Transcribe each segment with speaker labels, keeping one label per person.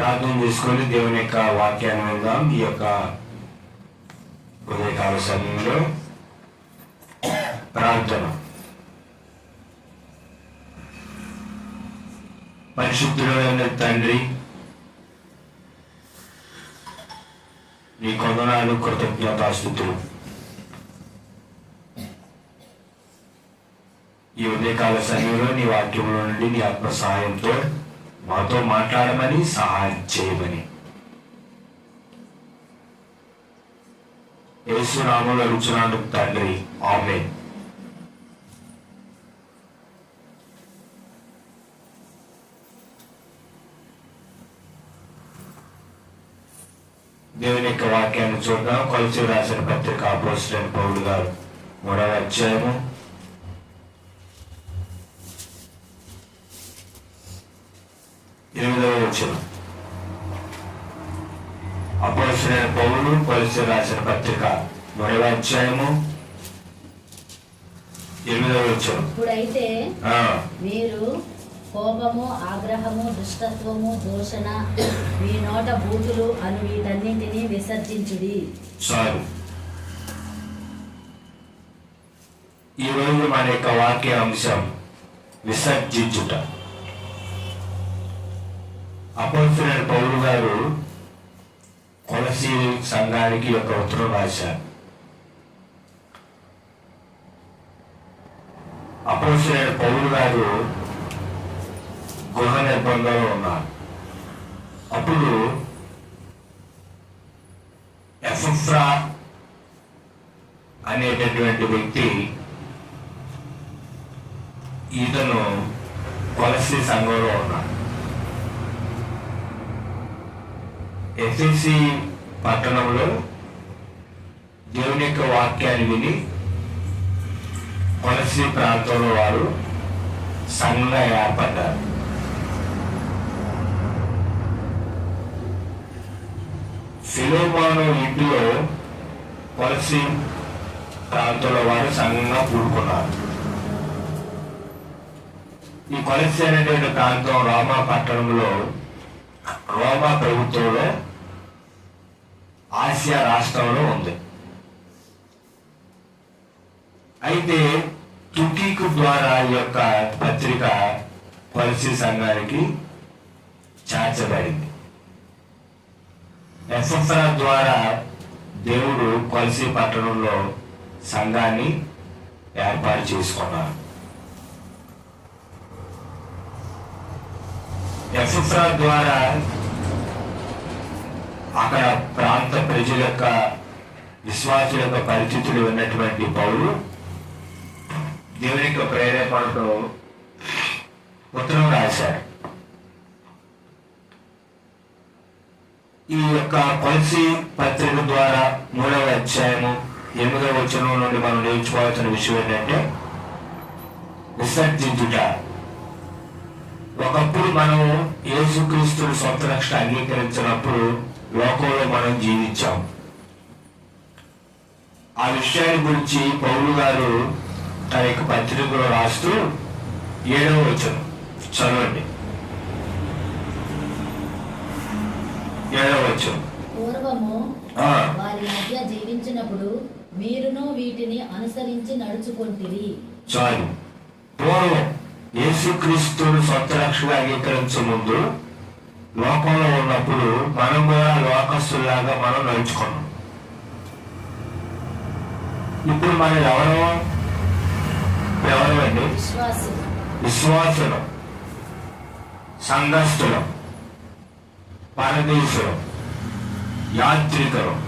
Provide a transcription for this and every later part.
Speaker 1: ప్రార్థన చేసుకొని దేవుని యొక్క వాక్యాన్ని విందాం. ఈ యొక్క ఉదయకాల సమయంలో ప్రార్థన. పరిశుద్ధుడైన తండ్రి, నీ కొందనాలు, కృతజ్ఞతాస్తుతులు. ఈ ఉదయకాల సమయంలో నీ వాక్యంలో నుండి నీ ఆత్మ సహాయంతో మాతో మాట్లాడమని, సహాయం చేయమని యేసు నామములో అడుగుచున్నాను తండ్రి, ఆమేన్. దేవుని యొక్క వాక్యాన్ని చూద్దాం. కొలసీయులకు రాసిన పత్రిక అపోస్తలుడైన పౌలు గారు 3వ అధ్యాయము 8వ వచనం. అపోస్తలుడైన పౌలు కొలసీయులకు రాసిన పత్రిక 3వ అధ్యాయము 8వ వచనం.
Speaker 2: ఇప్పుడైతే మీరు కోపము, ఆగ్రహము, దుష్టత్వము, దూషణ, మీ నోట బూతులు అను వీటన్నింటినీ విసర్జించుడి.
Speaker 1: చాలు. ఈరోజు మన యొక్క వాక్య అంశం విసర్జించుట. అపోస్తలుడైన పౌలు గారు కొలసీ సంఘానికి ఒక ఉత్తరం రాశారు. అపోస్తలుడైన పౌలు గారు గృహ నిర్బంధంలో ఉన్నారు. అప్పుడు ఎపఫ్రా అనేటటువంటి వ్యక్తి ఈతను కొలసీ సంఘంలో ఉన్నాడు. ఎఫెసీ పట్టణంలో దేవుని యొక్క వాక్యాన్ని విని కొలసీ ప్రాంతంలో వారు సంఘంగా ఏర్పడ్డారు. ఫిలోమోను ఇంటిలో కొలసీ ప్రాంతంలో వారు సంఘంగా కూడుకున్నారు. ఈ కొలసీ అనేటువంటి ప్రాంతం రోమా పట్టణంలో, రోమా ప్రభుత్వంలో, ఆసియా రాష్ట్రంలో ఉంది. అయితే తుకీకు ద్వారా ఈ యొక్క పత్రిక కొలసీ సంఘానికి చేర్చబడింది. ఎపఫ్రా ద్వారా దేవుడు కొలసీ పట్టణంలో సంఘాన్ని ఏర్పాటు చేసుకున్నారు. ఎపఫ్రా ద్వారా అక్కడ ప్రాంత ప్రజల యొక్క, విశ్వాసుల యొక్క పరిస్థితులు ఉన్నటువంటి పౌలు దేవుని యొక్క ప్రేరేపణతో ఉత్తరం రాశారు. ఈ యొక్క కొలసీ పత్రిక ద్వారా 3వ అధ్యాయము 8వ వచనం నుండి మనం నేర్చుకోవాల్సిన విషయం ఏంటంటే విసర్జించుట. ఒకప్పుడు మనం యేసుక్రీస్తుని సొంత రక్షణ అంగీకరించినప్పుడు లోకంలో మనం జీవించాం. ఆ విషయాన్ని గురించి పౌలు గారు తన యొక్క పత్రికలో రాస్తూ 7వ వచనం చదవండి. 7వ వచనం.
Speaker 2: పూర్వము వారి మధ్య జీవించినప్పుడు మీరును వీటిని అనుసరించి నడుచుకొంటిరి.
Speaker 1: చాలు. పూర్వం యేసుక్రీస్తుని సొంత రక్షణ అంగీకరించే ముందు లోకంలో ఉన్నప్పుడు మనం కూడా లోకస్తులాగా మనం నడుచుకున్నాం. ఇప్పుడు మనం ఎవరండి? విశ్వాసులం, సంఘస్థులం, పరదేశులం, యాత్రికులం.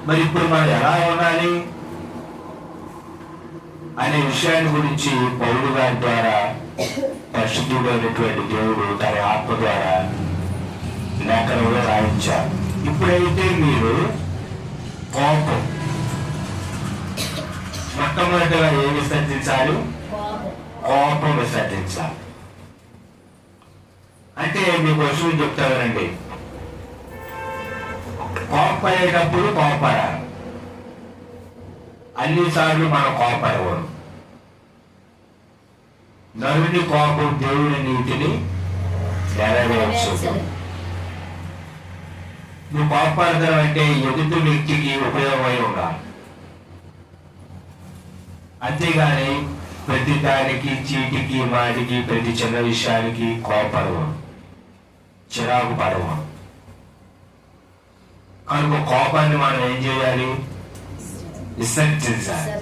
Speaker 1: మరి ఇప్పుడు మనం ఎలా ఉండాలి అనే విషయాన్ని గురించి పౌలు గారి ద్వారా పరిశుద్ధుడైనటువంటి దేవుడు తన ఆత్మ ద్వారా లేఖనంలో రాయించారు. ఇప్పుడైతే మీరు కోపం, మొట్టమొదటిగా ఏం విసర్జించాలి? కోపం విసర్జించాలి. అంటే మీకు విషయం చెప్తానండి, కోపడేటప్పుడు కోపడాలి. అన్నిసార్లు మనం కోపడకూడదు. నరుని కోపం దేవుని నీతిని నెరవేర్చదు. నువ్వు కోపడతావు అంటే ఎదుటి వ్యక్తికి ఉపయోగమై ఉండాలి, అంతేగాని ప్రతి దానికి, చీటికి మాటికి, ప్రతి చిన్న విషయానికి కోపడవు, చిరాకు పడవు. కనుక కోపాన్ని మనం ఏం చేయాలి? విసర్జించాలి,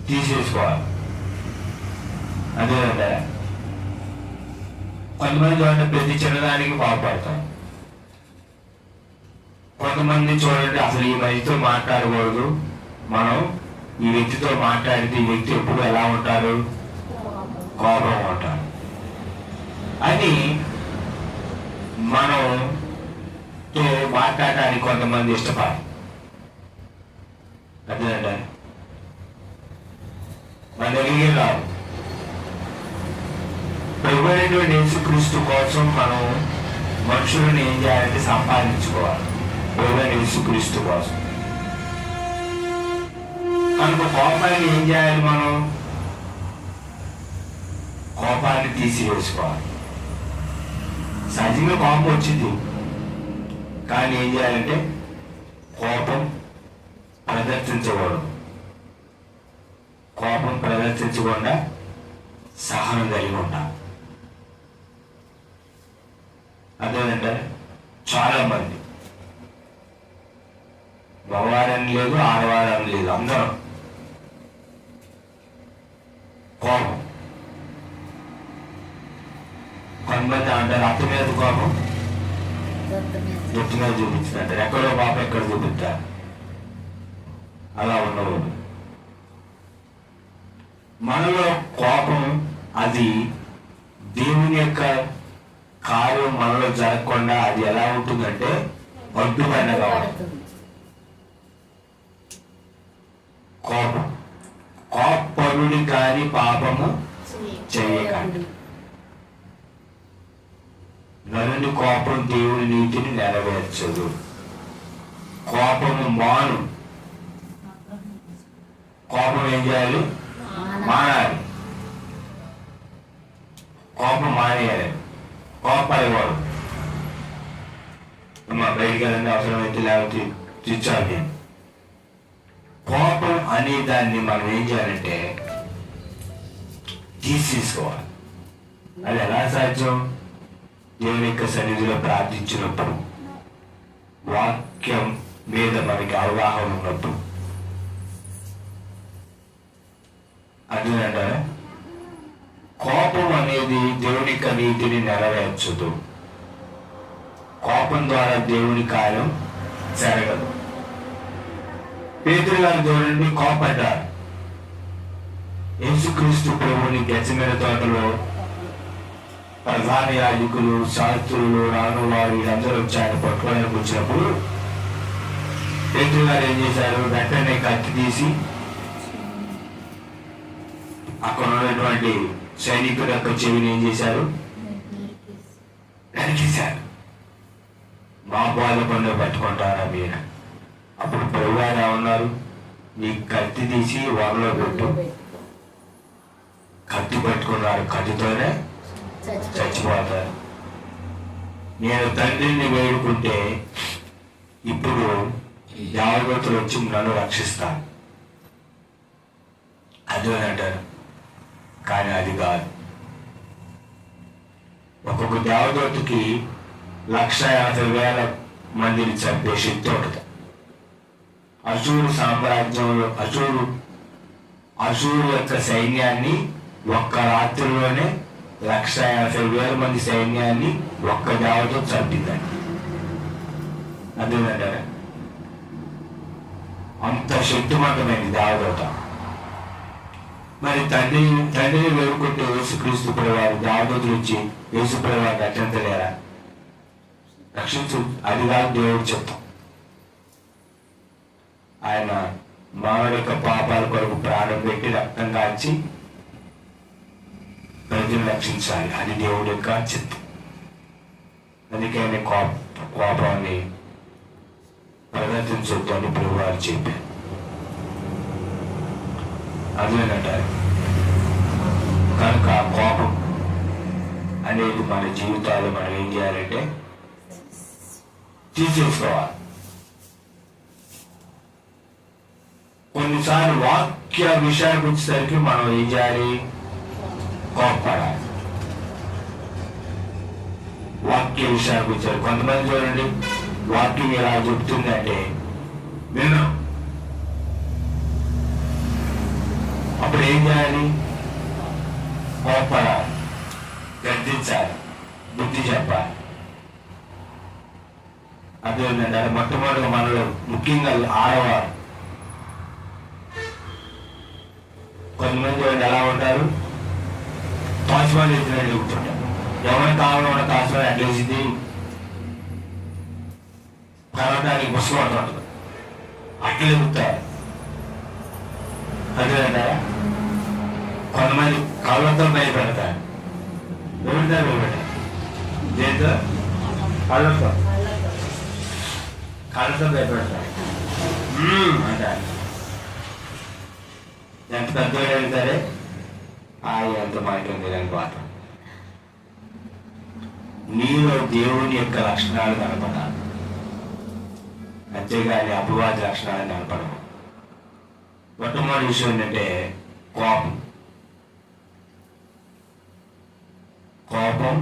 Speaker 1: తీసేసుకోవాలి. అదేనంటే కొంతమంది చూడండి ప్రతి చిన్నదానికి కోపడతాం. కొంతమంది చూడండి అసలు ఈ మనిషితో మాట్లాడకూడదు, మనం ఈ వ్యక్తితో మాట్లాడితే ఈ వ్యక్తి ఎప్పుడు ఎలా ఉంటారు? కోపం ఉంటారు అని మనతో మాట్లాడటానికి కొంతమంది ఇష్టపడరు. అదేనండి మన దగ్గరికి రాదు. ప్రభువైనటువంటి యేసుక్రీస్తు కోసం మనం మనుషులను ఏం చేయాలంటే సంపాదించుకోవాలి, ప్రభువైన యేసుక్రీస్తు కోసం. కనుక కోపాన్ని ఏం చేయాలి? మనం కోపాన్ని తీసివేసుకోవాలి. సహజంగా కోపం వచ్చింది, కానీ ఏం చేయాలంటే కోపం ప్రదర్శించకూడదు. కోపం ప్రదర్శించకుండా సహనం కలిగి ఉండాలి. అదేనంటే చాలా మంది మగవారని లేదు, ఆడవారని లేదు, అందరం కోపం. కొంతమంది అంటారు అత్త మీద కోపం జుట్టు మీద చూపించినట్టారు, ఎక్కడో పాపం ఎక్కడ చూపిస్తారు. అలా ఉండకూడదు. మనలో కోపం అది దేవుని యొక్క కార్యం మనలో జరగకుండా అది ఎలా ఉంటుందంటే అడ్డుపడినగా ఉంటుంది. కోపం కోపరుడి కాని పాపము చేయకండి. నరుని కోపం దేవుని నీతిని నెరవేర్చదు. కోపము మాను. కోపం ఏం చేయాలి? మానాలి. కోపం మానేయాలి. కోపడేవాడు అమ్మా బయటికి వెళ్ళండి, అవసరమైతే లేకపోతే తెచ్చాలి నేను. కోపం అనే దాన్ని మనం ఏం చేయాలంటే తీసేసుకోవాలి. అది ఎలా సాధ్యం? దేవుని యొక్క సన్నిధిలో ప్రార్థించినప్పుడు, వాక్యం మీద మనకి అవగాహన ఉన్నప్పుడు. అదేనంటే కోపం అనేది దేవుని యొక్క నీతిని నెరవేర్చదు. కోపం ద్వారా దేవుని కార్యం జరగదు. పేతురు గారు చూడండి కోపడ్డారు. యేసుక్రీస్తు ప్రభువుని గెత్సేమనే తోటలో ప్రధాన యాజకులు, శాస్త్రులు, రానువారు వీళ్ళందరూ వచ్చి ఆయన పట్టుకోవడానికి వచ్చినప్పుడు పేతురు గారు ఏం చేశారు? వెంటనే కత్తి తీసి అక్కడ ఉన్నటువంటి సైనికుడు యొక్క చెవిని ఏం చేశారు? నరికేశారు. మా బాధపడిన పట్టుకుంటారా మీరు? అప్పుడు ప్రభువారు ఉన్నారు, నీ కత్తి తీసి వరలో పెట్టు. కత్తి పట్టుకున్నారు, కత్తితోనే చచ్చిపోతారు. నేను తండ్రిని వేడుకుంటే ఇప్పుడు దేవదూతలు వచ్చి నన్ను రక్షిస్తాను అది అని అంటారు. కానీ అది కాదు. ఒక్కొక్క దేవదూతకి 1,50,000 మందిని చంపే శక్తి ఉంటుంది. అశూరు సామ్రాజ్యంలో అశూరు యొక్క సైన్యాన్ని ఒక్క రాత్రిలోనే 1,50,000 మంది సైన్యాన్ని ఒక్క దేవదూత చంపిందండి. అదేనంటారా? అంత శక్తివంతమైంది దేవదూత. మరి తండ్రిని వేడుకుంటే యేసుక్రీస్తు ప్రభువారు దేవదూతలు వచ్చి యేసు ప్రభువారిని రక్షించలేరా? రక్షించు. అది కాదు దేవుడు చెప్తాం. ఆయన మానవుడి యొక్క పాపాల కొరకు ప్రాణం పెట్టి రక్తం కాల్చి ప్రజలు రక్షించాలి. అది దేవుడి యొక్క చిత్తం. అందుకే కోపాన్ని ప్రదర్శించొద్దు అని ప్రభువారు చెప్పారు. అదేనంటారు. కనుక కోపం అనేది మన జీవితాలు మనం ఏం చేయాలంటే తీసేసుకోవాలి. కొన్నిసార్లు వాక్య విషయానికి వచ్చేసరికి మనం ఏం చేయాలి? కోపపడాలి. వాక్య విషయానికి వచ్చారు కొంతమంది చూడండి, వాక్యం ఎలా చెప్తుందంటే విను. అప్పుడు ఏం చేయాలి? కోపపడాలి, గర్దించాలి, బుద్ధి చెప్పాలి. అదేంటంటే అది మొట్టమొదటిగా మనలో ముఖ్యంగా ఆడవారు. కొంతమంది ఎలా ఉంటారు? తాజ్మహల్ ఎత్తునని చెబుతుంటారు. ఎవరి కాలంలో ఉన్న తాజ్మహల్ అట్లేసింది కరవడానికి ముసుకుంటుంటారు, అట్లే చెబుతారు. అదేంటారా? కొంతమంది కళ్ళతో భయపెడతారు. ఎవరిదారు భయపెడతారు? దేంతో? కళ్ళతో భయపెడతారు అంటారు. ఎంత పెద్దవాడు వెళ్తారే ఎంత మాట్లాడింది అని పాట. నీలో దేవుని యొక్క లక్షణాలు కనపడాలి, అంతేగాని అపవాది లక్షణాలు కనపడవు. మొట్టమొదటి విషయం ఏంటంటే కోపం. కోపం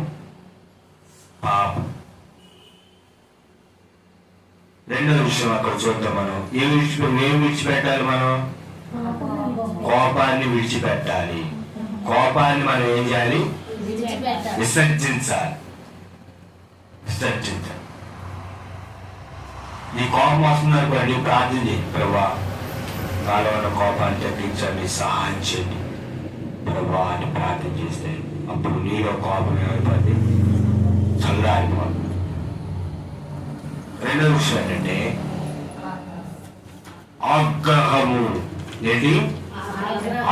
Speaker 1: పాపం. రెండో విషయం అక్కడ చూద్దాం. మనం ఏం విడిచిపెట్టాలి? మనం కోపాన్ని విడిచిపెట్టాలి. కోపాన్ని మనం ఏం చేయాలి? విసర్జించాలి. నీ కోపం వస్తుందనుకోండి, ప్రార్థన చేయి, ప్రభువా నాలో ఉన్న కోపాన్ని తగ్గించండి, సహాయం చేయండి ప్రభువా అని ప్రార్థన చేస్తే అప్పుడు నీలో కోపం ఏమైపోద్ది? చల్లారిపోదు. రెండో విషయం ఏంటంటే ఆగ్రహము. ఏంటి?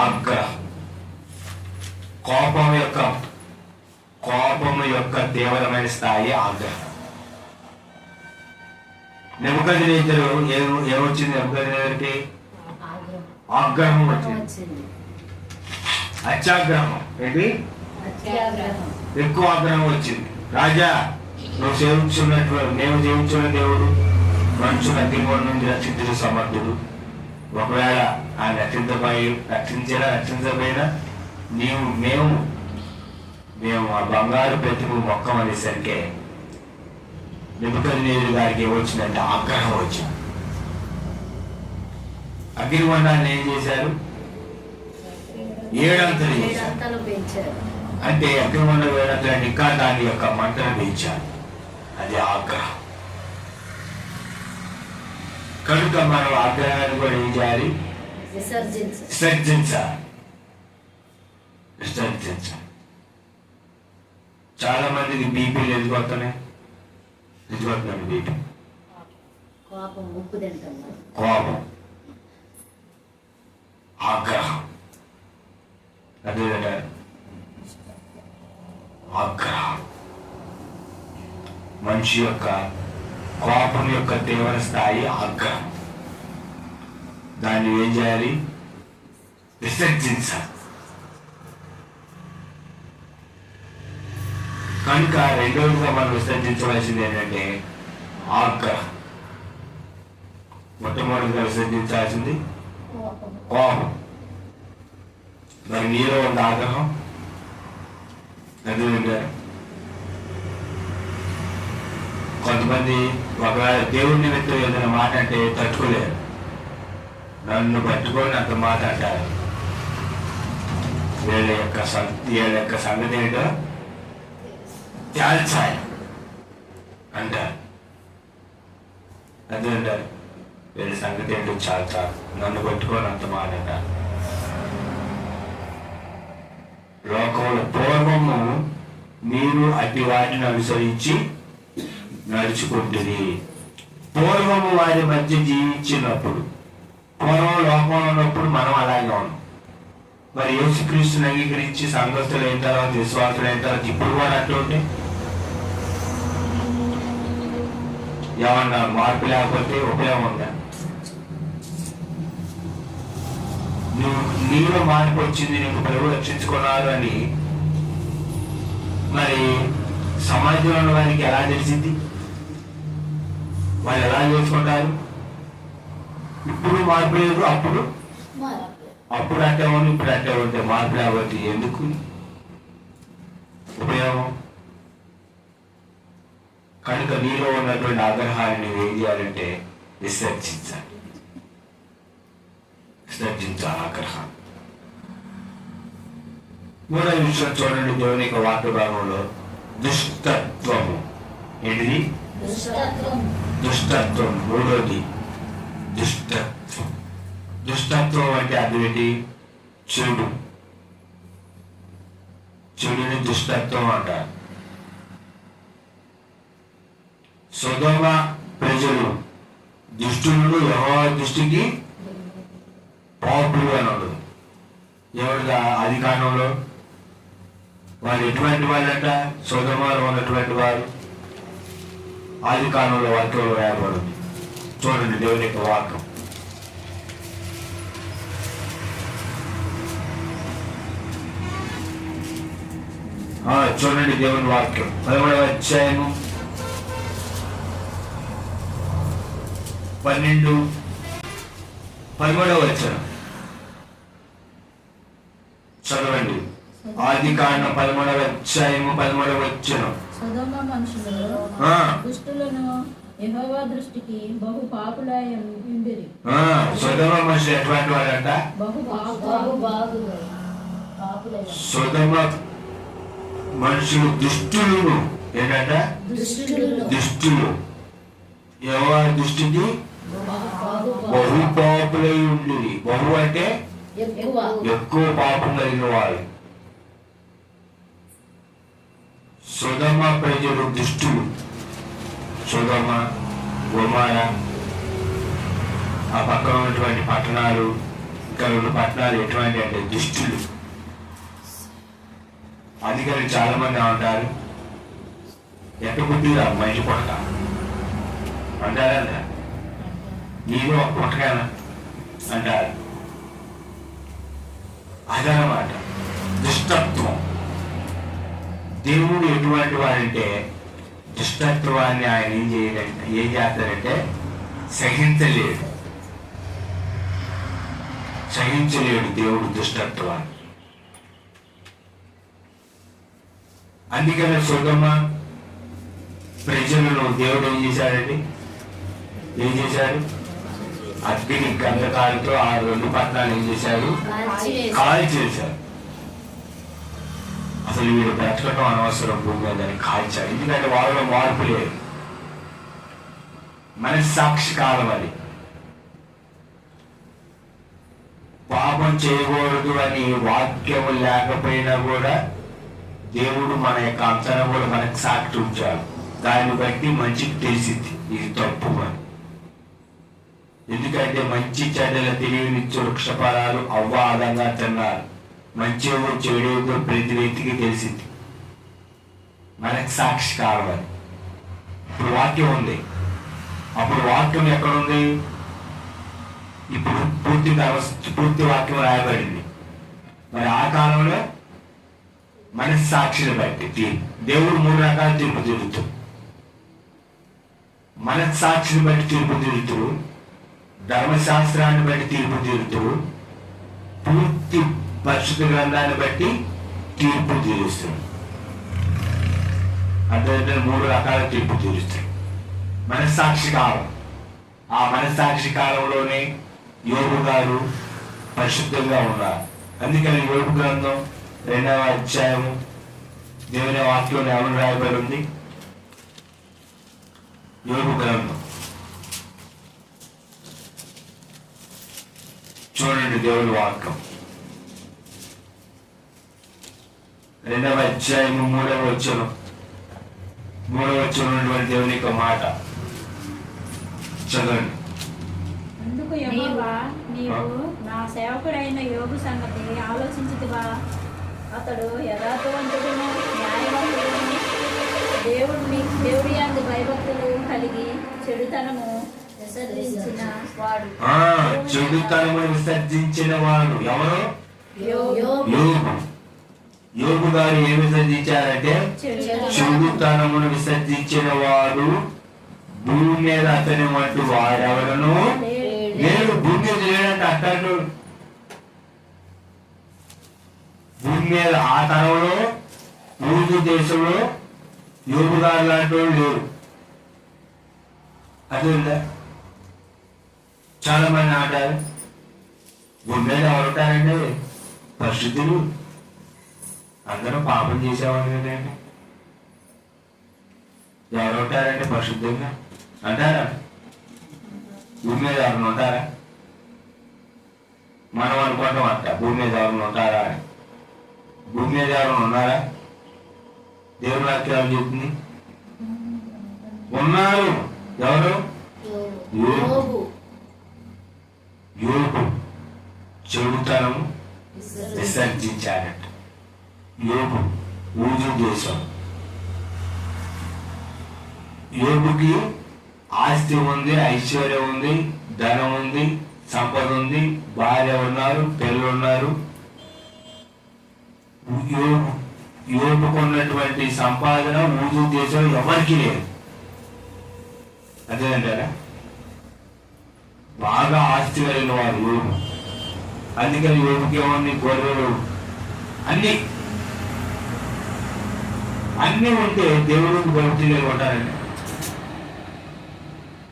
Speaker 1: ఆగ్రహం. కోపము యొక్క తీవ్రమైన స్థాయి ఆగ్రహం. నెబుకద్నెజరు ఏమొచ్చింది? నెబుకద్నెజరుకి ఆగ్రహం వచ్చింది. అత్యాగ్రహం. ఏంటి? ఎక్కువ ఆగ్రహం వచ్చింది. రాజా, నువ్వు నేను సేవించిన దేవుడు మనుషులు అగ్నిగోడ నుండి రక్షించిన సమర్థుడు. ఒకవేళ ఆయన రక్షించకపోయినా మేము ఆ బంగారు ప్రతిభ మొక్కం అనేసరికి నెబుకద్నెజరు గారికి ఏమొచ్చిందంటే ఆగ్రహం వచ్చింది. అగ్నిగొండాన్ని ఏం చేశారు? 7 అంతలు చేశారు. అంటే అగ్నిగొండ 7 అంతలు ఇంకా దాని యొక్క మంటను పెంచారు. అది ఆగ్రహం. కనుక మనం ఆగ్రహాన్ని కూడా ఏం చేయాలి? విసర్జించాలి. చాలా మందికి బీపీలు ఎదుగుతున్నాయి. బీపీ, కోపం, ఆగ్రహం. అదేంట ఆగ్రహం. మనిషి యొక్క కోపం యొక్క తీవ్ర స్థాయి ఆగ్రహం. దాన్ని ఏం చేయాలి? విసర్జించాలి. కనుక రెండవదిగా మనం విసర్జించవలసింది ఏంటంటే ఆగ్రహం. మొట్టమొదటిగా విసర్జించాల్సింది కోపం. మరి నీలో ఉన్న ఆగ్రహం అదే. కొంతమంది ఒకవేళ దేవుడి నిమిత్తం ఏదైనా మాట అంటే తట్టుకోలేరు. నన్ను పట్టుకొని అంత మాట అంటారు. వీళ్ళ యొక్క సంగతి ఏంటో తేల్చాలి అంటారు. అదే అంటారు, వీళ్ళ సంగతి ఏంటో చాలు, నన్ను పట్టుకొని అంత మాట అంటారు. లోకంలో పూర్వము మీరు అట్టి వాటిని అనుసరించి నడుచుకుంటుంది. పూర్వము వారి మధ్య జీవించినప్పుడు, పూర్వం లోకంలో ఉన్నప్పుడు మనం అలాగే ఉన్నాం. మరి యేసుక్రీస్తుని అంగీకరించి సంఘస్థులు అయిన తర్వాత, విశ్వాసులు అయిన తర్వాత ఇప్పుడు కూడా అట్లుంటే ఏమన్నా మార్పు లేకపోతే ఉపయోగం ఉందా? నీలో మార్పు వచ్చింది, నీకు ప్రభు రక్షించుకున్నారు అని మరి సమాజంలో ఉన్న వారికి ఎలా తెలిసింది? వాళ్ళు ఎలా చేసుకుంటారు? ఇప్పుడు మార్పు లేదు, అప్పుడు అంటే ఉంది, ఇప్పుడు అంటే ఉంటే మార్పు లేకపోతే ఎందుకు ఉపయోగం? కనుక నీలో ఉన్నటువంటి ఆగ్రహాన్ని నువ్వు ఏం చేయాలంటే విసర్జించాలి ఆగ్రహాన్ని. మూడో విషయం చూడండి, దేవుని యొక్క వాక్య భాగంలో దుష్టత్వము. ఏంటిది? దుష్టత్వం. మూడోది దుష్టత్వం. దుష్టత్వం అంటే అర్థం ఏంటి? చెడుని దుష్టత్వం అంటారు. సొదొమ ప్రజలు దుష్టులు, యెహోవా దృష్టికి పాపులు అని ఉండదు. ఎవరిగా ఆది కాలంలో వారు ఎటువంటి వాళ్ళంట? సొదొమలో ఉన్నటువంటి వారు. ఆది కాలంలో వాక్యంలో రాయబడింది. చూడండి దేవుని యొక్క వాక్యం. చూడండి దేవుని వాక్యం 11వ అధ్యాయము 12-13వ వచనం చదవండి. ఆది కాండం 13వ అధ్యాయము 13వ వచనం.
Speaker 3: సొదొమ మనుషులు దుష్టులను యెహోవా దృష్టికి బహు పాపులైండిరి.
Speaker 1: సొదొమ మనుషులు ఎటువంటి వారంట? సొదొమ మనుషులు దుష్టులు. ఏంటంట? దుష్టులు. యెహోవా దృష్టికి బహు పాపులై ఉండిరి. బహు అంటే ఎక్కువ పాపం కలిగిన వారు. సొదొమ ప్రజలు దుష్టులు. సొదొమ, గొమొర్రా, ఆ పక్కన ఉన్నటువంటి పట్టణాలు, ఇంకా 2 పట్టణాలు ఎటువంటి అంటే దుష్టులు. అందుకని చాలా మంది అంటారు, ఎక్క బుద్ధిరా మంచి పొట్ట అంటారా? నీలో ఒక పొట్టకానా అంటారు. అదనమాట దుష్టత్వం. దేవుడు ఎటువంటి వాడంటే దుష్టత్వాన్ని ఆయన ఏం చేస్తారంటే సహించలేడు దేవుడు దుష్టత్వాన్ని. అందుకనే సొదొమ ప్రజలను దేవుడు ఏం చేశాడు? అగ్ని గంధకాలతో ఆ 2 పట్టణాలు ఏం చేశారు? కాల్ చేశారు. అసలు వీడు బ్రతకటం అనవసరం భూమి మీద అని కాల్చారు. ఎందుకంటే వాళ్ళలో మార్పు లేదు. మనస్సాక్షి కాలం అది. పాపం చేయకూడదు అని వాక్యము లేకపోయినా కూడా దేవుడు మన యొక్క అంతరం కూడా మనకు సాక్షి ఉంచాడు. దాన్ని బట్టి మంచికి తెలిసింది ఇది తప్పు అని. ఎందుకంటే మంచి చెడ్డల తెలివినిచ్చే వృక్షఫలాలు అవ్వ ఆదంగా తిన్నారు. మంచి చెడు ప్రతి వ్యక్తికి తెలిసింది. మనకు సాక్షి కావాలి. ఇప్పుడు వాక్యం ఉంది. అప్పుడు వాక్యం ఎక్కడుంది? ఇప్పుడు పూర్తి వాక్యం రాయబడింది. మరి ఆ కాలంలో మనస్సాక్షిని బట్టి దేవుడు 3 రకాల తీర్పు తీరుతూ, మనస్సాక్షిని బట్టి తీర్పు తీరుతూ, ధర్మశాస్త్రాన్ని బట్టి తీర్పు తీరుతూ, పూర్తి పరిశుద్ధ గ్రంథాన్ని బట్టి తీర్పు తీరుస్తుంది. అంటే 3 రకాల తీర్పు తీరుస్తాడు. మనస్సాక్షి కాలం. ఆ మనస్సాక్షి కాలంలోనే యోబు గారు పరిశుద్ధంగా ఉన్నారు. అందుకని యోబు గ్రంథం 2వ అధ్యాయము దేవుని వాక్యంలో ఎవరు రాయబడి ఉంది? యోబు గ్రంథం చూడండి. దేవుని వాక్యం 2వ అధ్యాయము 3వ వచనం ఉన్నటువంటి దేవుని యొక్క మాట చదవండి.
Speaker 3: అందుకు యెహోవా, నీవు నా సేవకుడైన యోబు సంగతి ఆలోచించుదువా? అతడు యథార్థవంతుడును న్యాయవంతుడును, దేవుడి యందు భయభక్తులు కలిగి చెడుతనము విసర్జించిన వాడు.
Speaker 1: చెడుతనము విసర్జించిన వాడు ఎవరు? యోబు. యోబు గారు ఏమి విసర్జించారంటే చెడుతనమును విసర్జించిన వాడు భూమి మీద అతని వంటి వాడెవడను నేను భూమి మీద లేడంటే అతను భూమి మీద ఆ తరంలో ఊరు దేశంలో యోబు గారు లాంటి వాళ్ళు లేరు. అది ఉందా? చాలా మంది ఆటారు. భూమి మీద ఎవరు ఉంటారండి? పరిశుద్ధులు. అందరూ పాపం చేసేవాళ్ళు కదండి. ఎవరు ఉంటారంటే పరిశుద్ధంగా అంటారా? భూమి మీద ఎవరిని ఉంటారా? మనం అనుకుంటాం అంట భూమి మీద ఎవరిని ఉంటారా అని. భూమి మీద ఎవరిని ఉన్నారా? దేవుడు వాక్యాలు చెప్తుంది ఉన్నారు. ఎవరు? యోబు చెడుతనము విసర్జించారట. యోబు ఊజు దేశం. యోబుకి ఆస్తి ఉంది, ఐశ్వర్యం ఉంది, ధనం ఉంది, సంపద ఉంది, భార్య ఉన్నారు, పిల్లలు ఉన్నారు. యోబుకు ఉన్నటువంటి సంపాదన ఊజు దేశంలో ఎవరికి లేదు. అదేంటారా? బాగా ఆస్తి కలిగిన వారు యోబు. అందుకని యోబుకి ఏమన్నా గొర్రెలు అన్నీ ఉంటే దేవుడు గొప్పగా ఉంటారండి.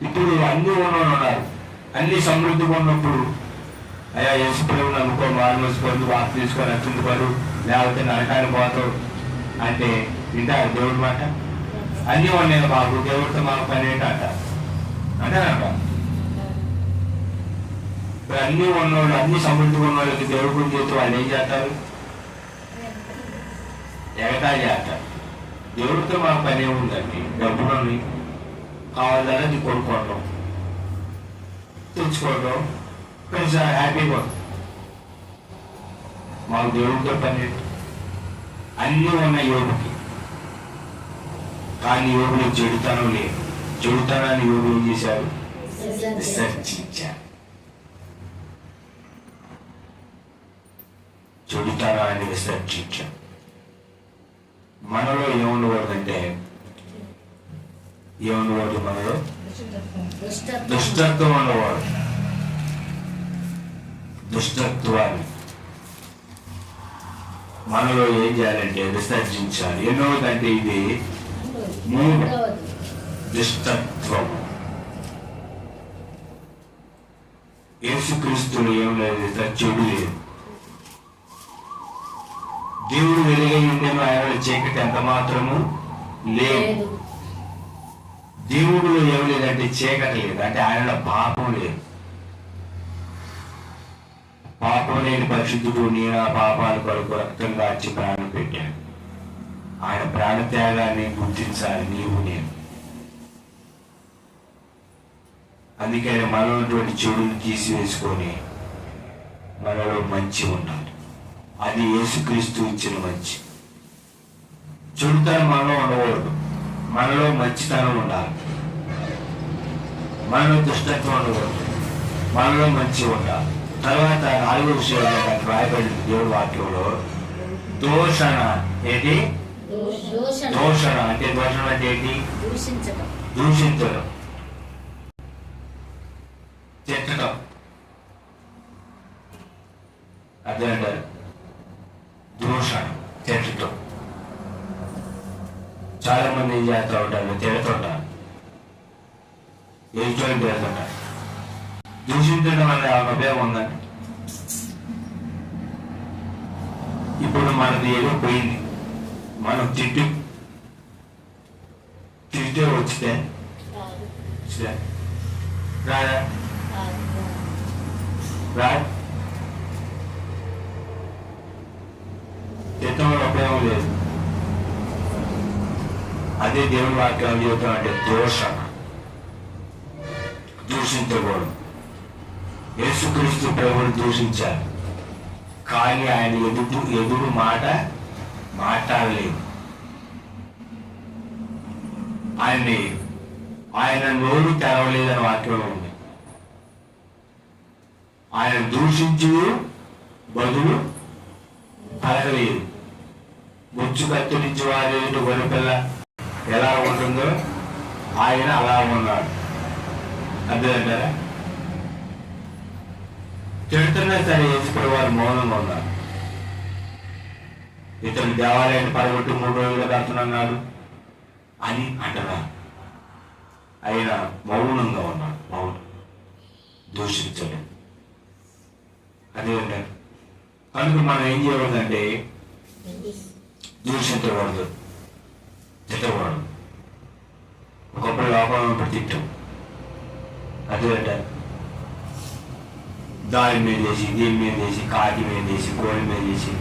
Speaker 1: ఇప్పుడు అన్నీ ఉన్నవాళ్ళు ఉన్నారు. అన్ని సమృద్ధిగా ఉన్నప్పుడు అయ్యా యేసుప్రభు నమ్ముకో, మారుమోసిపోదు, వాక్ తీసుకొని అత్తుండిపోరు, లేకపోతే నరకానికి పోతావు అంటే వింటారు దేవుడి మాట? అన్నీ ఉన్నాయి బాబు, దేవుడితో మాకు పని ఏంటి అంటారు. అంటారంట. అన్నీ ఉన్నవాళ్ళు, అన్ని సమృద్ధిగా ఉన్న వాళ్ళకి దేవుడి గురించి చెప్తే వాళ్ళు ఏం చేస్తారు? ఎగతాళి చేస్తారు. దేవుడితో మాకు పని ఏముందండి? డబ్బులని కావాలని అది కొనుక్కోవడం, తెచ్చుకోవడం, కొంచెం హ్యాపీగా మాకు దేవుడితో పని. అన్నీ ఉన్నాయి యోగుకి, కానీ యోగులు చెడుతనం లేదు. చెడుతనాన్ని యోగులు ఏం చేశారు? విసర్జించారు. చెడుతనాన్ని విసర్జించారు. మనలో ఏముండకూడదంటే ఏముండకూడదు? మనలో దుష్టత్వం ఉండకూడదు. దుష్టత్వాన్ని మనలో ఏం చేయాలంటే విసర్జించాలి. ఎన్నోదంటే ఇది దుష్టత్వం. యేసుక్రీస్తులు ఏం లేదు, చెడు లేదు. దేవుడు వెలుగై ఉండేను, ఆయన చీకటి ఎంత మాత్రము లేదు. దేవుడు ఏం లేదంటే చీకటి లేదు, అంటే ఆయన పాపం లేదు. పాపం లేని పరిశుద్ధుడు నేను ఆ పాపాల కొరకు రక్తం కాచి ప్రాణం పెట్టాను. ఆయన ప్రాణ త్యాగాన్ని గుర్తించాలి నీవు నేను. అందుకని మనటువంటి చెడుని తీసివేసుకొని మనలో మంచి ఉండాలి. అది యేసుక్రీస్తు ఇచ్చిన మంచి. చెడుతనం మనలో ఉండకూడదు, మనలో మంచితనం ఉండాలి. మనలో దుష్టత్వం ఉండకూడదు, మనలో మంచి ఉండాలి. తర్వాత 4వ విషయం రాయబడింది దేవుడి వాక్యంలో, దూషణ. ఏంటి దూషణ అంటే? దూషణ అంటే ఏంటి? దూషించడం, తిట్టడం. అదే అంటారు దూషణ, తిట్టడం. చాలా మంది ఏం చేస్తూ ఉంటారు? తిడుతుంటారు, ఏడ్చోని తిడుతుంటారు. దూషించడం వల్ల ఉపయోగం ఉందండి? ఇప్పుడు మనది ఏదో పోయింది, మనం తిట్టే వచ్చితే రాదా? తిట్టడం వల్ల ఉపయోగం లేదు. అదే దేవుడి వాక్యం జీవితం అంటే దోషణ, దూషించకూడదు. యేసుక్రీస్తు ప్రభువుని దూషించారు, కానీ ఆయన ఎదురు మాట మాట్లాడలేదు. ఆయన నోరు తెరవలేదని వాక్యంలో ఉంది. ఆయన దూషించు బదులు పలకలేదు. బుచ్చు కత్తిరించి వారి గొర్రెపిల్ల ఎలా ఉంటుందో ఆయన అలా ఉన్నాడు. అర్థమంటారా? తిడుతున్నా సరే యేసుప్రభు వారు మౌనంగా ఉన్నారు. ఇతను దేవాలయాన్ని పడగొట్టి 3 రోజులు కడుతున్నాడు అని అంటున్నారు. ఆయన మౌనంగా ఉన్నాడు. మౌనం దూషించడం. అదేంటే కనుక మనం ఏం చేయకూడదంటే దూషించకూడదు, తిట్టకూడదు. ఒకప్పుడు లోపల తిట్టం. అదేంటే దాని మీద చేసి, దీని మీద చేసి, కాకి మీద చేసి, కోడి మీద చేసి,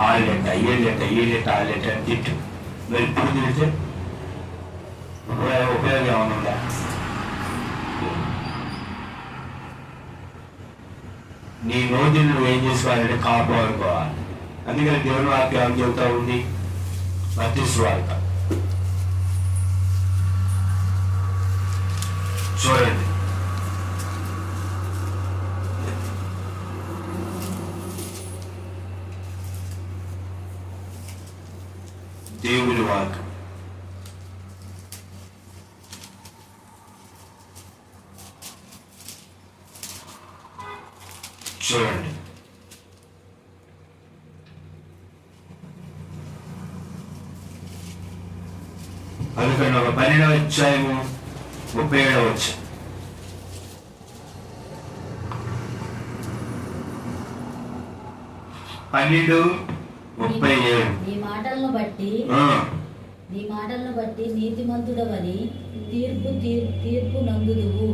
Speaker 1: ఆళ్ళెట్ట ఏళ్ళెట్ట ఆళ్ళెట్ట అని తిట్టు. మరి ఇప్పుడు తిడితే ఉపయోగం ఏమైనా ఉందా? నీ నోటిని నువ్వు ఏం చేసుకోవాలంటే కాపాడుకోవాలి. అందుకని దేవుని వాక్యం ఏం చెబుతా ఉంది? మత్తయి సువార్త చూడండి. దేవుని వాక్యం చూడండి. అందుకని ఒక 12వ అధ్యాయము 37వ వచనం. 12:37.
Speaker 2: నీ మాటలను బట్టి నీతిమంతుడవని తీర్పు నందుదువు.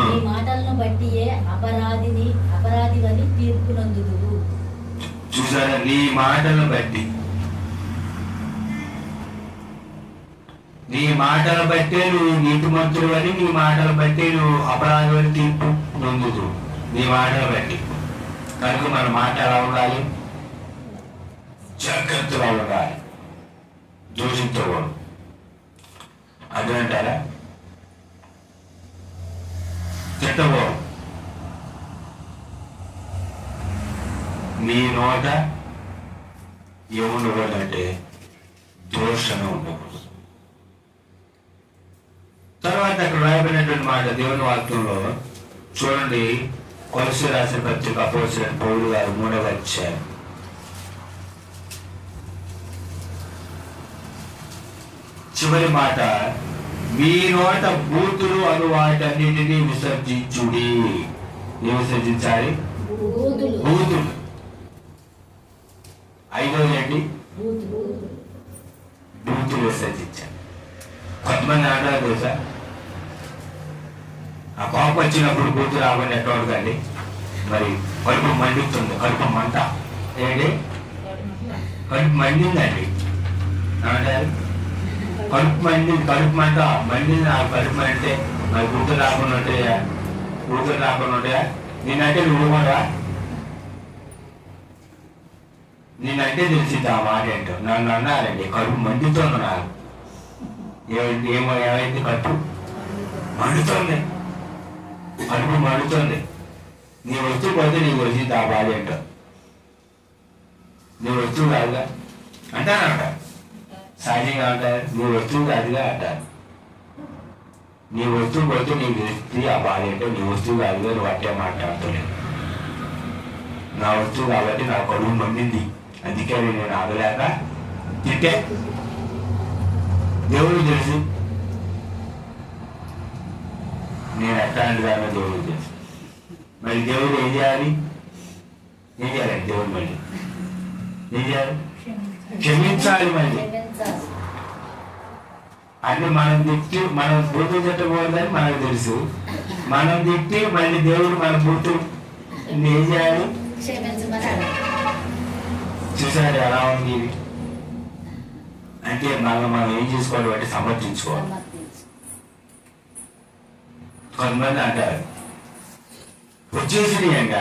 Speaker 2: నీ మాటలను బట్టియే అపరాధివని తీర్పు నందుదువు.
Speaker 1: చూసారా? నీ మాటలను బట్టే నువ్వు నీతిమంతుడు అని, నీ మాటలు బట్టి నువ్వు అపరాధి అని తీర్పు నొందుదు. నీ మాటలు బట్టి. కనుక మన మాట ఎలా ఉండాలి? జాగ్రత్తగా ఉండాలి, దూషించకూడదు. అదేంటారా? తిట్టకూడదు. నీ నోట ఏముండకూడదంటే దోషణ ఉండకూడదు. తర్వాత అక్కడ రాయబడినటువంటి మాట దేవుని వాక్యంలో చూడండి. కొలస్సీ రాసిన పత్రిక అపోస్తలుడైన పౌలు గారు 3వ అధ్యాయం చివరి మాట, మీ నోట బూతులు అను వాటన్నిటినీ విసర్జించుడి. ఏం విసర్జించాలి? బూతులు. 5వది ఏంటి? బూతులు విసర్జించాలి. కొంతమంది అంటారు తెలుసా, ఆ కోపం వచ్చినప్పుడు బూతులు రాకుండా ఎట్లా ఉంటుందండి? మరి కడుపు మండుతుంది. కడుపు మంట ఏంటి? కడుపు మండిందండి అంటారు. కడుపు మంట మండింది. నాకు కడుపు మంటే మరి బూతులు రాకుండా ఉంటాయా? నేనంటే నువ్వు కూడా నేనంటే తెలిసింది ఆ మాట ఏంటో. నన్ను అన్నారండి కడుపు మండుతుంది. నాకు ఏమైంది? కడుపు మండుతుంది. నీ వస్తువు పోతే నీకు వచ్చింది ఆ బాధ ఏంటో. నీ వస్తువు కాదుగా అంటానంట. సహజంగా అంటారు నీ వస్తువు కాదుగా అంటారు. నీ వస్తువు పోతే నీకు తెలిసి ఆ బాధ ఏంటో. నీ వస్తువు కాదుగా నువ్వు అట్టే మాట్లాడుతలేదు. నా వస్తువు కాబట్టి నా కడుపు మండింది, అందుకే నేను ఆగలేక తిట్టే. దేవుడు తెలుసు నేను ఎట్లాంటి దాన్ని. దేవుడు తెలుసు. మరి దేవుడు ఏం చేయాలండి? దేవుడు మళ్ళీ ఏం చేయాలి? క్షమించాలి. మళ్ళీ అంటే మనం తిట్టి మనం బూతులు తిట్టకూడదని మనకు తెలుసు. మనం తిట్టి మళ్ళీ దేవుడు మన బూతులు ఏం చేయాలి? చూసారు ఎలా ఉంది ఇది? అంటే మనం ఏం చేసుకోవాలి అంటే సమర్థించుకోవాలి. కొంతమంది అంటారు వచ్చేసి అంట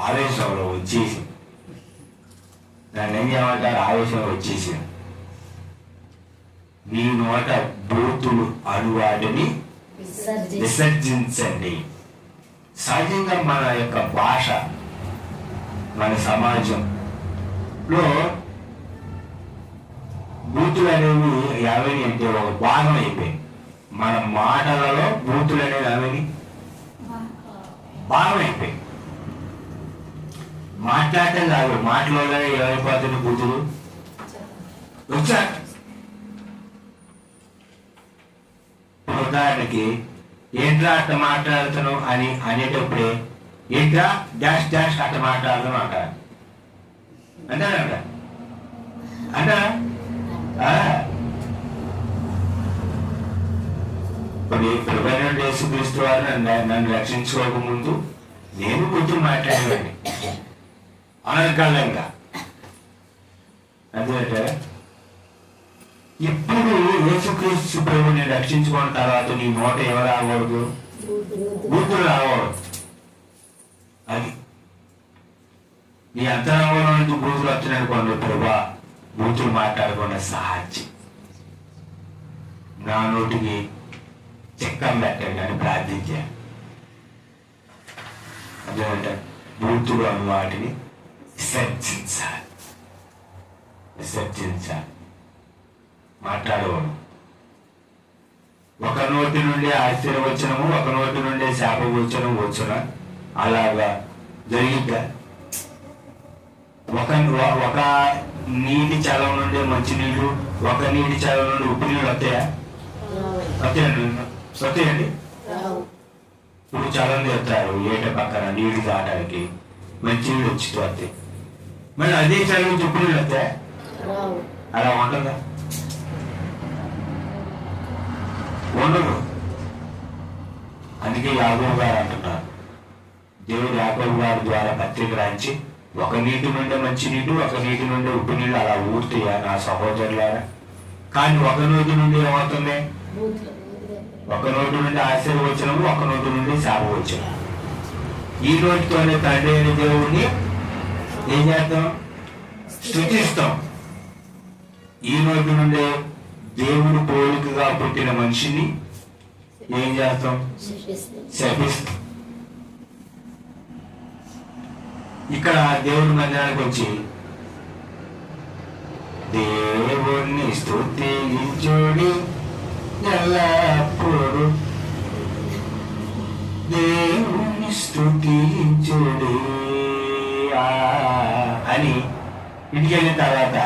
Speaker 1: ఆవేశంలో వచ్చేసి, దాన్ని ఏం చేయమంటారు? ఆవేశంలో వచ్చేసి. నీ నోట బూతులు అనువాటిని విసర్జించండి. సహజంగా మన యొక్క భాష, మన సమాజం లో బూతులు అనేవి యావని అంటే ఒక భాగం అయిపోయి మన మాటలలో బూతులు అనేవి యావని భాగం అయిపోయి మాట్లాడటం కాదు మాటలలో ఏమైపోతుంది బూతులు వచ్చా. ఉదాహరణకి ఏంట్రా అట్ట మాట్లాడుతున్నావు అని అనేటప్పుడే ఏంట్రా డాష్ డాష్ అట్ట మాట్లాడుతున్నావు అంటారు అంటారంట అంటారా. ఇప్పుడు ప్రభువైన యేసుక్రీస్తు వారు నన్ను రక్షించుకోక ముందు నేను కొంచెం మాట్లాడేవాడిని అనకాలంగా అంతే. ఇప్పుడు యేసుక్రీస్తు ప్రభుని రక్షించుకున్న తర్వాత నీ నోట ఎవరు రాకూడదు, బూతులు రాకూడదు. అది నీ అంతరంగంలో నుంచి బూతులు వచ్చిననుకోండి, ప్రభా బూతులు మాట్లాడకుండా సాధ్యం నా నోటికి చెక్కం పెట్టండి అని ప్రార్థించాను. అదేంటే బూతులు అన్న వాటిని విసర్జించాలి, విసర్జించాలి. మాట్లాడేవాడు ఒక నోటి నుండి ఆశీర్వచనము, ఒక నోటి నుండి శాపవచనం వచ్చున అలాగా జరిగిద్దా? ఒక నీటి చలం నుండి మంచి నీళ్లు, ఒక నీటి చలం నుండి ఉప్పు నీళ్ళు వస్తాయా? వస్తాయండి. ఇప్పుడు చలం తెస్తారు ఏట పక్కన నీళ్లు తాగడానికి, మంచి నీళ్ళు వచ్చి వస్తాయి. మరి అదే చలం నుంచి ఉప్పు నీళ్ళు వస్తాయా? అలా ఉంటుందా? ఉండదు. అందుకే యాకోబు గారు అంటున్నారు, దేవుడు యాకోబు గారి ద్వారా పత్రిక రాయించి ఒక నీటి నుండి మంచి నీళ్ళు, ఒక నీటి నుండి ఉప్పు నీళ్ళు అలా ఊరుతాయా నా సహోదరులారా? కానీ ఒక నోటి నుండి ఏమవుతుంది? ఒక నోటి నుండి ఆశీర్వచనము, ఒక నోటి నుండి శాపవచనం. ఈ నోటితోనే తండ్రి అయిన దేవుడిని ఏం చేద్దాం? స్తుతిస్తాం. ఈ నోటి నుండి దేవుడు పోలికగా పుట్టిన మనిషిని ఏం చేస్తాం? శపిస్తాం. ఇక్కడ దేవుడి మందిరానికి వచ్చి దేవుణ్ణి స్తుతించుడి ఎల్లప్పుడు, దేవుణ్ణి స్తుతించుడి అని ఇంటికి వెళ్ళిన తర్వాత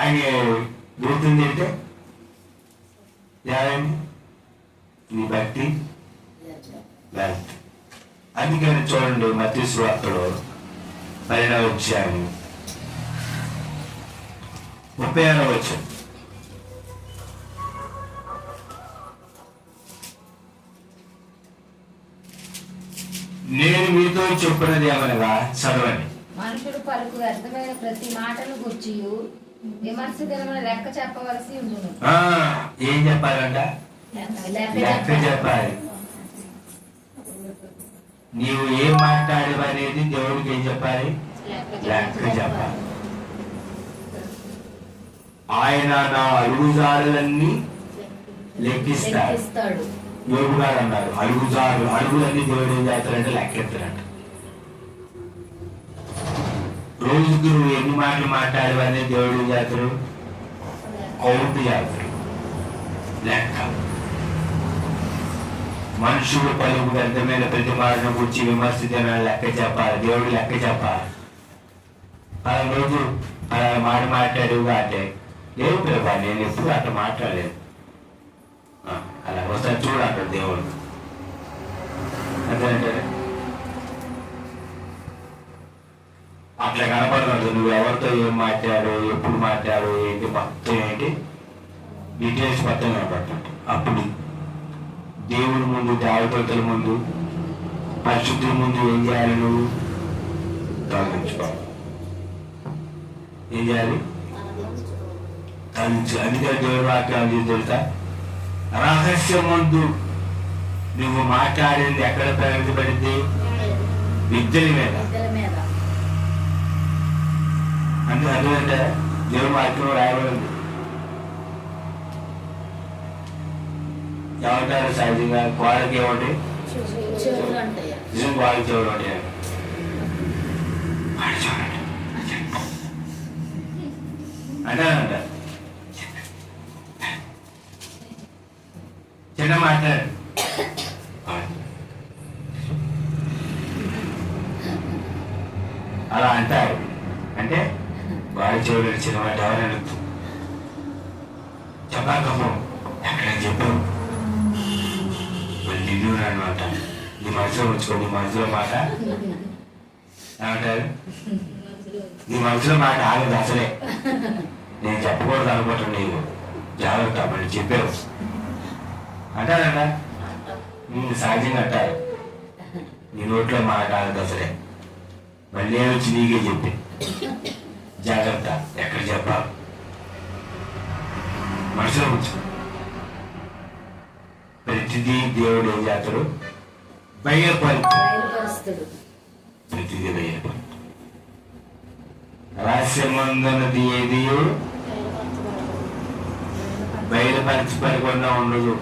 Speaker 1: ఆయన గుర్తుంది అంటే ఏమైంది? నీ భక్తి వ్యర్థం. అందుకని చూడండి మత్తయి సువార్తలో 10వ అధ్యాయం 36వ వచనం. నేను మీతో చెప్పినది ఏమనగా చదవండి.
Speaker 4: మనుషుడు పలుకు వ్యర్థమైన ప్రతి మాటను గుర్చి విమర్శ దినమున లెక్క చెప్పవలసి ఉండును.
Speaker 1: ఏం చెప్పాలంట? లెక్క చెప్పాలి. నీవు ఏం మాట్లాడేవి అనేది దేవుడికి ఏం చెప్పాలి? లెక్క చెప్పాలి. ఆయన నా అడుగుజారులన్నీ లెక్కిస్తాడు. యోగు గారు అన్నారు అడుగులన్నీ దేవుడు ఏం చేస్తారంటే లెక్కెత్తారంట. రోజుకి నువ్వు ఎన్ని మాటలు మాట్లాడేవి అనేది దేవుడు ఏం చేస్తాడు? కౌంట్ చేస్తాడు, లెక్క. మనుషులు పలుకు వ్యర్థమైన ప్రతి మాటను గురించి విమర్శించిన లెక్క చెప్పాలి. దేవుడు లెక్క చెప్పాలి. అలా రోజు అలా మాట మాట్లాడేవుగా అంటే లేదు ప్రభా నేను ఎప్పుడు అట్లా మాట్లాడలేదు, అలా ఒకసారి చూడంటాడు దేవుడు. అంతేంటే అట్లా కనపడదు. నువ్వు ఎవరితో ఏం మాట్లాడు, ఎప్పుడు మాట్లాడు, ఏంటి మొత్తం ఏంటి డీటెయిల్స్ మొత్తం కనపడుతుంది. అప్పుడు దేవుడి ముందు, దేవతల ముందు, పరిశుద్ధుల ముందు ఏం చేయాలి? నువ్వు తొలగించుకోవాలి. ఏం చేయాలి? తొలగించు. అందుకని దేవుడి వాక్యాలు తెలుసా? రహస్యం ముందు నువ్వు మాట్లాడింది ఎక్కడ ప్రకటించబడింది? విద్యల మీద. అందుకంటే దేవుడి వాక్యం రాయబడింది. ఏమంటారు సహజంగా? కోడకి ఏమంటే నిజం వాళ్ళకి చెవులు ఉంటాయి. అంటారంట. చిన్న మాట్లాడు అలా అంటారు. అంటే వాడి చెవులు చిన్న మాట ఎవరైనా చెప్పాకమ్మో ఎక్కడ చెప్పావు నిన్ను అనమాట. నీ మనసులో ఉంచుకో. నీ మనసులో మాట ఏమంటారు? నీ మనసులో మాట ఆగదు అసలే. నేను చెప్పకూడదు అనుకుంటాను. నీకు జాగ్రత్త మళ్ళీ చెప్పావు అంటారంట. సహజంగా అంటారు. నీ నోట్లో మాట ఆగదు అసలే. మళ్ళీ వచ్చి నీకే చెప్పి జాగ్రత్త ఎక్కడ చెప్పాలి మనసులో ఉంచు. ప్రతిదీ దేవుడు ఏం చేస్తాడు?
Speaker 2: బయలుపరుస్తాడు.
Speaker 1: ప్రతిదీ బయలుపరుస్తాడు. రహస్యమందున్నది ఏది బయలుపరచబడకుండా ఉండదు.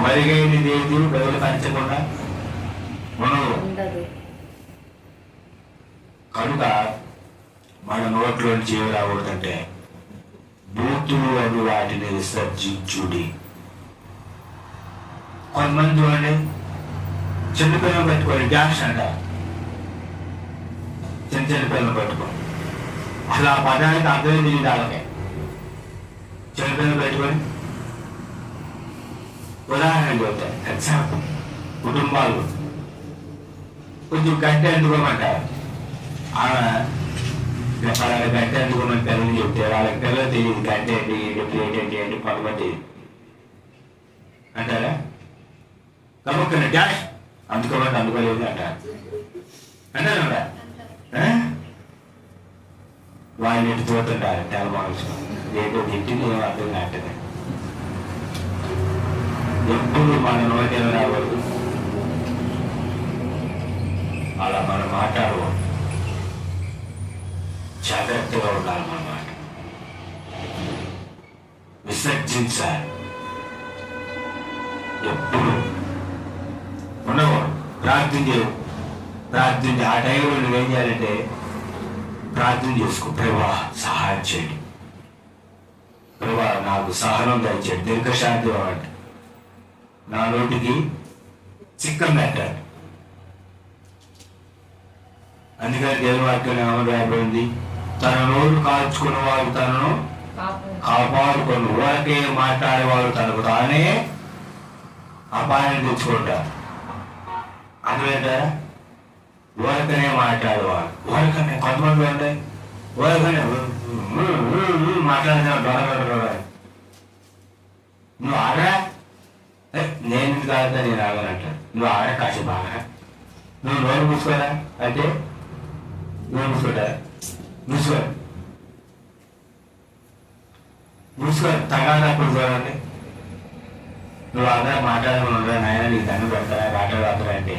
Speaker 1: మరుగైనది ఏది బయలుపరచకుండా ఉండదు. కనుక మన నోట్లోని జీవి రాకూడదంటే బూతులు అని వాటిని విసర్జించుడి. కొంతమంది చూడండి చిన్న పిల్లలు పెట్టుకోండి గ్యాస్ అంట. చిన్న చిన్న పిల్లలు పెట్టుకోండి అసలు ఆ పదానికి అర్థమే తెలియదు వాళ్ళకి. చిన్న పిల్లలు పెట్టుకొని ఉదాహరణ చెబుతాయి. ఎగ్జాంపుల్ కుటుంబాలు కొంచెం గట్టి అందుకోమంటారు. ఆమె పలానా గట్టి అందుకోమని పిల్లలు చెప్తే వాళ్ళకి పిల్లలు తెలియదు గట్టి ఏంటి ప్లేట్ ఏంటి ఏంటి పక్కబట్టి అంటారా? కనుక్కనే డాష్ అందుకోమంటే అందుకోలేదు అంటారు. అంటారా? వాళ్ళు ఎటు చూస్తుంటారు తెలమాల్సిన రేపు తింటిని ఏమో అర్థం కాంటది. ఎప్పుడు మన నోటి రావద్దు. అలా మనం మాట్లాడకూడదు. జాగ్రత్తగా ఉండాలి. మన మాట విసర్జించాలి. ఎప్పుడు ఉండకూడదు. ప్రార్థన ఆ టైంలో నువ్వేం చేయాలంటే ప్రార్థన చేసుకో. ప్రభా సహాయం చేయండి, ప్రభా నాకు సహనం దయచేయండి, దీర్ఘశాంతి అవ్వండి, నా నోటికి చిక్కం పెట్టండి. అందుకని దేవుని వాక్యం ఏమని రాయబడింది? తన నోరు కాల్చుకున్న వారు తనను కాపాడుకొని ఊరకే మాట్లాడేవారు తనకు తానే అపాయాన్ని తెచ్చుకుంటారు. అర్థమైందా? ఊరకనే మాట్లాడేవారు. ఊరకనే కొంతమంది ఉంటాయి. ఊరకనే మాట్లాడిన నువ్వు ఆడరా, నేను కాదా నేను ఆగానంటాడు. నువ్వు ఆడ కాసేపు ఆగరా, నువ్వు నోరు మూసుకోరా అంటే నోరు మూసుకుంటారా? మూసుకో తగాదప్పుడు చూడండి. నువ్వు అందరూ మాట్లాడమని ఉండరా నాయన, నీకు దండం పెడతారా మాట్లాడతారా అంటే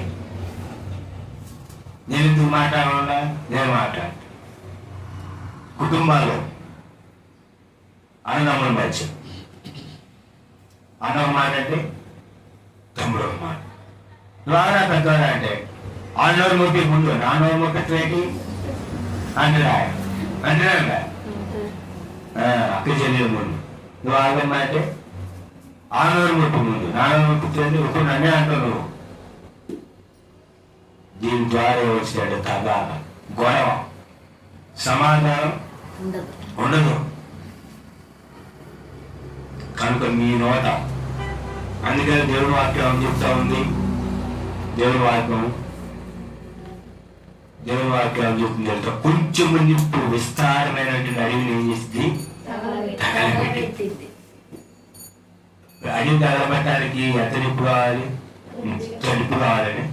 Speaker 1: నేను ఎందుకు మాట్లాడకుండా నేను మాట్లాడు. కుటుంబాల్లో అన్నదమ్ముల మధ్య అన్న ఒక మాట అంటే తమ్ముడు ఒక మాట. నువ్వు ఆగరా పెద్దవారా అంటే ఆ నోరు మొక్కి ముందు నా నోరు మొక్కటి అంటారా అంటారా అక్క చెల్లెలు ముందు నువ్వు ఆగమ్మా అంటే ఆ నోరు మొక్కి ముందు నా నోరు మొక్కి ఇప్పుడు నన్నే అంటావు నువ్వు. దీని ద్వారా వచ్చినట్టు తగాద గొడవ సమాధానం ఉండదు. కనుక మీ నోట అందుకని దేవుని వాక్యం చెప్తా ఉంది. దేవుని వాక్యం చెప్తుంది. కొంచెం ఇప్పుడు విస్తారమైనటువంటి అడవిని ఏం చేస్తుంది? తగలబెట్టి. అడవి తగలబెట్టడానికి ఎంత నిప్పు కావాలి? తెలుపు కావాలని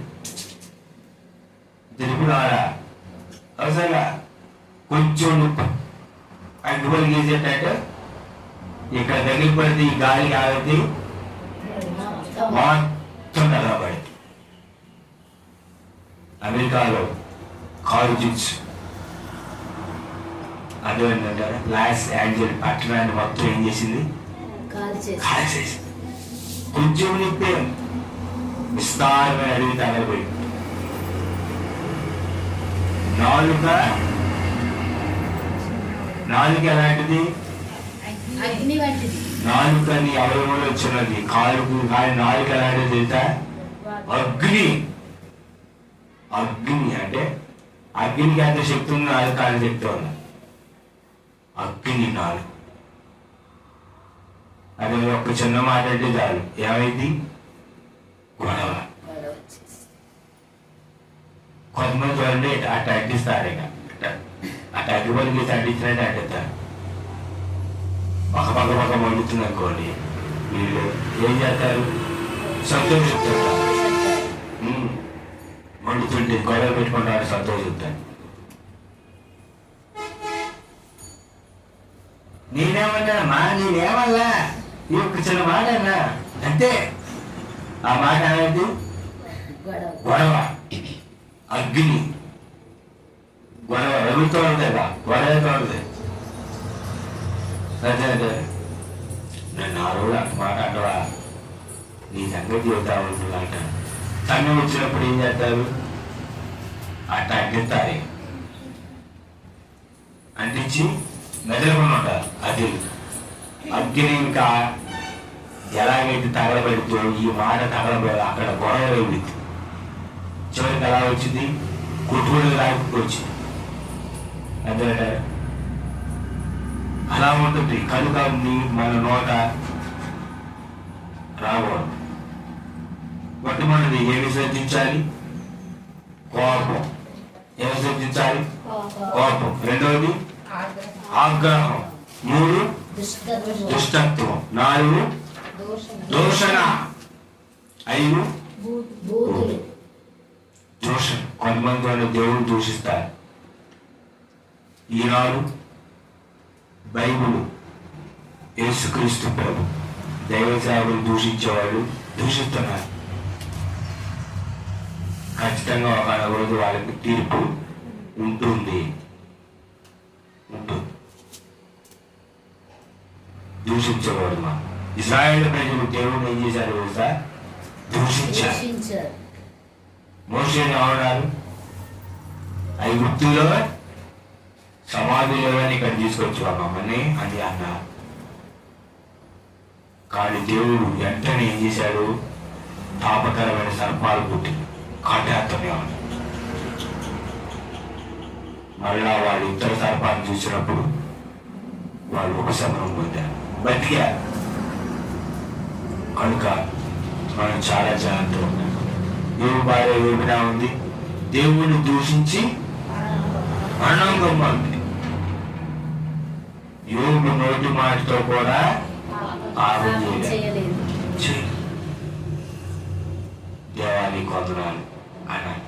Speaker 1: తెలుపు కావాలా? అవసరంగా కొంచెం నిప్పు అగ్గిపొలి గీసేటట్టు ఇక్కడ తగిలి పడితే ఈ గాలి ఆగితే మొత్తం తగలబడి. అమెరికాలో కాలేజెస్ అదేంటంటారా లాస్ ఏంజల్ పట్టణాన్ని మొత్తం ఏం చేసింది? కాల్చేసింది. కొంచెం నిప్పే విస్తారమైన అడవి తగలబడి. నాలుక నాలుక ఎలాంటిది?
Speaker 2: అగ్ని వంటిది.
Speaker 1: నాలుక నీ అవయవంలో వచ్చినది. కాలుకు కానీ నాలుక ఎలాంటిది తెలుసా? అగ్ని. అగ్ని అంటే అగ్నికి ఎంత శక్తి ఉంది, నాలుక అని శక్తి ఉంది. అగ్ని నాలుగు. అది ఒక చిన్న మాట అంటే చాలు ఏమైంది? గొడవ. కొంతమంది చూడండి అట్ట అడ్డిస్తారు. ఇక అట్ట అగ్గిపల్లికి అడ్డించినట్టు అడ్డిస్తారు. పక్క మండుతుంది అనుకోండి, వీళ్ళు ఏం చేస్తారు? సంతోషిస్తారు. మండుతుంటే గొడవ పెట్టుకుంటారు, సంతోషిస్తారు. నేనేమన్నా ఈ ఒక్క చిన్న మాట అన్నా అంటే ఆ మాట అనేది గొడవ. అగ్ని గొడవ ఎదురుతూ ఉంటాయిగా, గొడవతో ఉంటుంది. అదే అదే నన్ను ఆ రోజు అంత మాట అంటవా, నీ సంగతి చెబుతా ఉంటుంది అంట. సమయం వచ్చినప్పుడు ఏం చేస్తారు? అట్ట అంటిస్తారు. అంటించి మెదలకుండా ఉంటారు. అది అగ్ని ఇంకా ఎలాగైతే తగలబెడుతూ ఈ మాట తగలబెడ అక్కడ గొడవ వెళ్ళింది. చివరికి ఎలా వచ్చింది? కొట్టుకుని రాకపోయింది. అదే అలా ఉంటుంది. కనుక మన నోట రాకూడదు. మొట్టమొదటిది ఏమి విసర్జించాలి? కోపం. ఏమి విసర్జించాలి? కోపం. రెండవది ఆగ్రహం. 3 దుష్టత్వం. 4 దూషణ. 5 దూషణ. కొంతమంది వాళ్ళు దేవుడు దూషిస్తారు. ఈనాడు బైబుల్ యేసుక్రీస్తు ప్రభు దైవ సేవలు దూషించేవాళ్ళు దూషిస్తున్నారు. ఖచ్చితంగా ఒక రోజు వాళ్ళకి తీర్పు ఉంటుంది. దూషించేవాడు మా ఇశ్రాయేలు ప్రజలు దేవుడు ఏం చేశారు తెలుసా? దూషించారు. మోషేని ఏమన్నారు? ఐగుప్తులో సమాధిలో ఇక్కడ తీసుకొచ్చి మమ్మల్ని అని అన్నారు. కానీ దేవుడు వెంటనే ఏం చేశాడు? తాపకరమైన సర్పాలు పుట్టి కాటేస్తూనే ఉంది. మళ్ళా వాళ్ళు ఇతర సర్పాన్ని చూసినప్పుడు వాళ్ళు ఉపశమనం పొందారు, బతికారు. కనుక మనం చాలా జాగ్రత్తగా ఉన్నాం. యోబు భార్య ఏమిటా ఉంది? దేవుణ్ణి దూషించి మరణంగా ఉంది. యోబు నోటి మాటతో కూడా పాపం చేయలేదు. దేవాన్ని కొందనాలు అన్నాడు.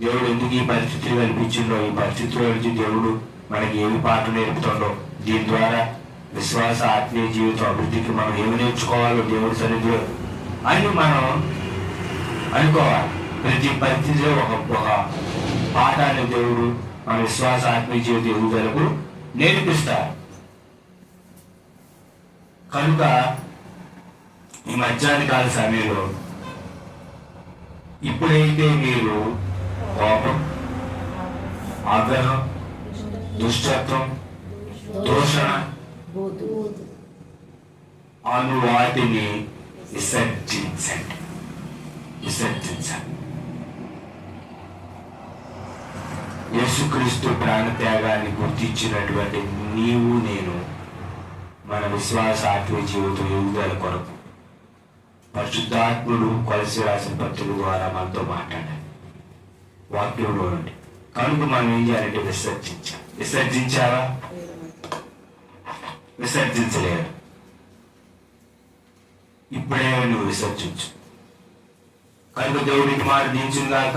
Speaker 1: దేవుడు ఎందుకు ఈ పరిస్థితులు కల్పించిండో, ఈ పరిస్థితుల నుంచి దేవుడు మనకి ఏమి పాట నేర్పుతుండో, దీని ద్వారా విశ్వాస ఆత్మీయ జీవితం అభివృద్ధికి మనం ఏమి నేర్చుకోవాలో దేవుడి సన్నిధిలో అని మనం అనుకోవాలి. ప్రతి పరిస్థితిలో ఒక పాఠాన్ని దేవుడు మన విశ్వాస ఆత్మీయ జీవిత ఎదుగుదలకు నేర్పిస్తారు. కనుక ఈ మధ్యాహ్న కాల సమయంలో ఇప్పుడైతే మీరు కోపం, ఆగ్రహం, దుష్టత్వం, దూషణ అను వాటిని విసర్జించండి. యేసుక్రీస్తు ప్రాణత్యాగాన్ని గుర్తించినటువంటి నీవు నేను మన విశ్వాస ఆత్మీయ జీవితం ఎదుగుదల కొరకు పరిశుద్ధాత్ముడు కొలసి రాసిన పత్రిక ద్వారా మనతో మాట్లాడాలి వాక్యంలో నుండి. కనుక మనం ఏం చేయాలంటే విసర్జించావా? విసర్జించలేదు. ఇప్పుడే నువ్వు విసర్జించు. కనుక దేవుడికి మాట దించిందాక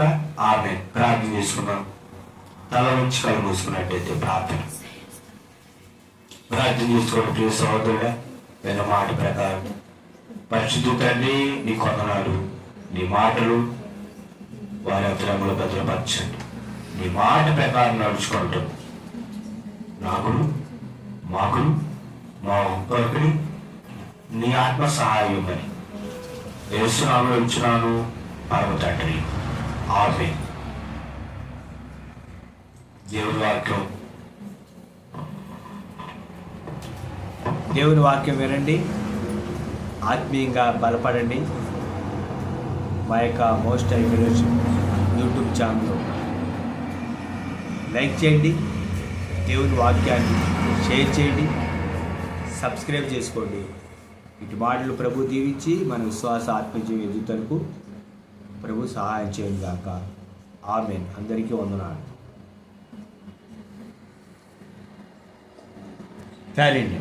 Speaker 1: ఆమె ప్రార్థన చేసుకున్నాం. తల ఉంచి కళ్ళు మూసుకున్నట్టయితే ప్రార్థన చేసుకోవడం సహోదరుడా, విన్న మాట ప్రకారం పరిశుద్ధ తండ్రి నీ కొందనాలు, నీ మాటలు వారి అంతరంగంలో భద్రపరచండి. నీ మాట ప్రకారం నడుచుకుంటాం. నాకును మాకును మా ఒక్కొక్కరి నీ ఆత్మ సహాయం అని యేసునామములో ఇచ్చినాను పరమ తండ్రి, ఆమేన్. దేవుని వాక్యం
Speaker 5: దేవుని వాక్యం వినండి, ఆత్మీయంగా బలపడండి. మా యొక్క most high fellowship YouTube channel like చేయండి, దేవుని వాక్యాన్ని షేర్ చేయండి, సబ్స్క్రైబ్ చేసుకోండి. ఇటు మాటలు ప్రభు దీవించి మన విశ్వాస ఆత్మజీవి ఎదుగుతలకు ప్రభు సహాయం చేయను గాక. ఆమేన్. అందరికీ వందనాలు. సరేండి.